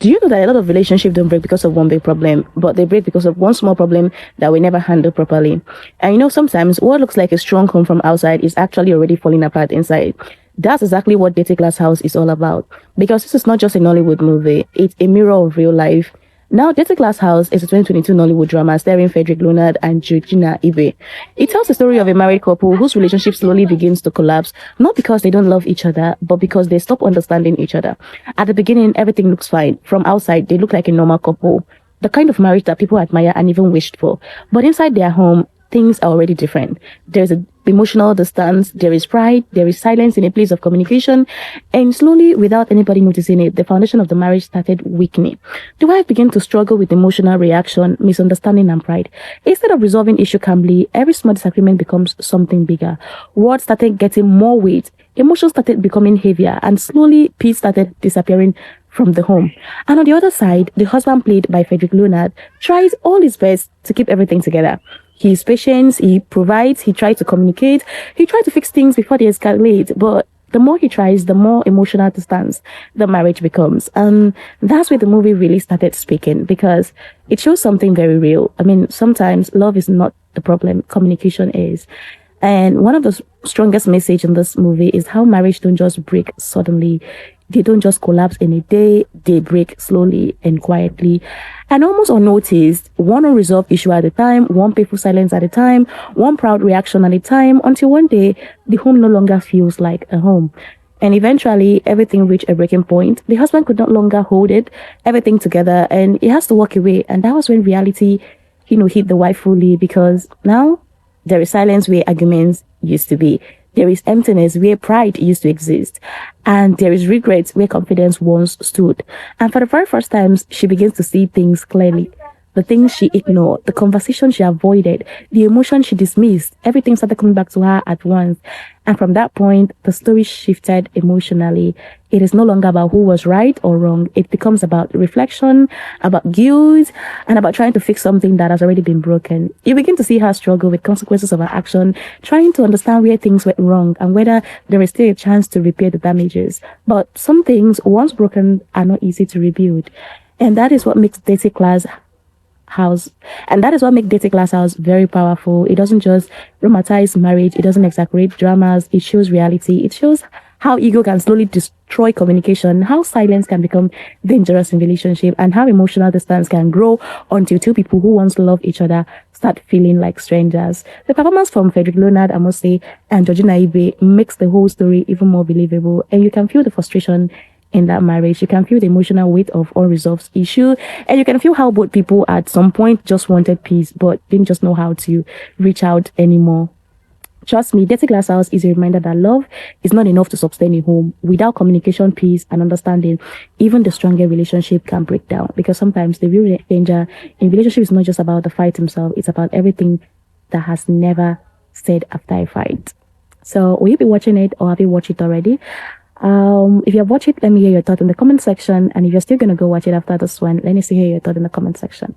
Do you know that a lot of relationships don't break because of one big problem, but they break because of one small problem that we never handle properly? And sometimes what looks like a strong home from outside is actually already falling apart inside. That's exactly what Dating Glass House is all about. Because this is not just a Nollywood movie, it's a mirror of real life. Now, Dating Glass House is a 2022 Nollywood drama starring Frederick Leonard and Georgina Ibe. It tells the story of a married couple whose relationship slowly begins to collapse, not because they don't love each other, but because they stop understanding each other. At the beginning, everything looks fine. From outside, they look like a normal couple, the kind of marriage that people admire and even wished for. But inside their home, things are already different. There's an emotional distance, there is pride, there is silence in a place of communication, and slowly, without anybody noticing it, the foundation of the marriage started weakening. The wife began to struggle with emotional reaction, misunderstanding, and pride. Instead of resolving issue calmly, every small disagreement becomes something bigger. Words started getting more weight, emotions started becoming heavier, and slowly peace started disappearing from the home. And on the other side, the husband, played by Frederick Leonard, tries all his best to keep everything together. He is patient, he provides, he tries to communicate, he tries to fix things before they escalate. But the more he tries, the more emotional distance the marriage becomes. And that's where the movie really started speaking, because it shows something very real. I mean, sometimes love is not the problem, communication is. And one of the strongest message in this movie is how marriage don't just break suddenly. They don't just collapse in a day, they break slowly and quietly and almost unnoticed, one unresolved issue at a time, one painful silence at a time, one proud reaction at a time, until one day the home no longer feels like a home. And eventually everything reached a breaking point. The husband could no longer hold everything together, and he has to walk away. And that was when reality, hit the wife fully, because now there is silence where arguments used to be. There is emptiness where pride used to exist. And there is regret where confidence once stood. And for the very first time, she begins to see things clearly. The things she ignored, the conversation she avoided, the emotion she dismissed, everything started coming back to her at once. And from that point, the story shifted emotionally. It is no longer about who was right or wrong. It becomes about reflection, about guilt, and about trying to fix something that has already been broken. You begin to see her struggle with consequences of her action, trying to understand where things went wrong and whether there is still a chance to repair the damages. But some things, once broken, are not easy to rebuild. And that is what makes Dating Glass House. And that is what makes Dating Glass House very powerful. It doesn't just dramatize marriage. It doesn't exaggerate dramas. It shows reality. It shows how ego can slowly destroy communication, how silence can become dangerous in relationship, and how emotional distance can grow until two people who once loved each other start feeling like strangers. The performance from Frederick Leonard, I must say, and Georgina Ibe makes the whole story even more believable, and you can feel the frustration in that marriage. You can feel the emotional weight of unresolved issue, and you can feel how both people at some point just wanted peace but didn't just know how to reach out anymore. Trust me, Dating Glass House is a reminder that love is not enough to sustain a home. Without communication, peace, and understanding, even the strongest relationship can break down. Because sometimes the real danger in relationship is not just about the fight himself, it's about everything that has never said after a fight. So will you be watching it, or have you watched it already? If you have watched it, let me hear your thought in the comment section. And if you're still going to go watch it after this one, let me see hear your thought in the comment section.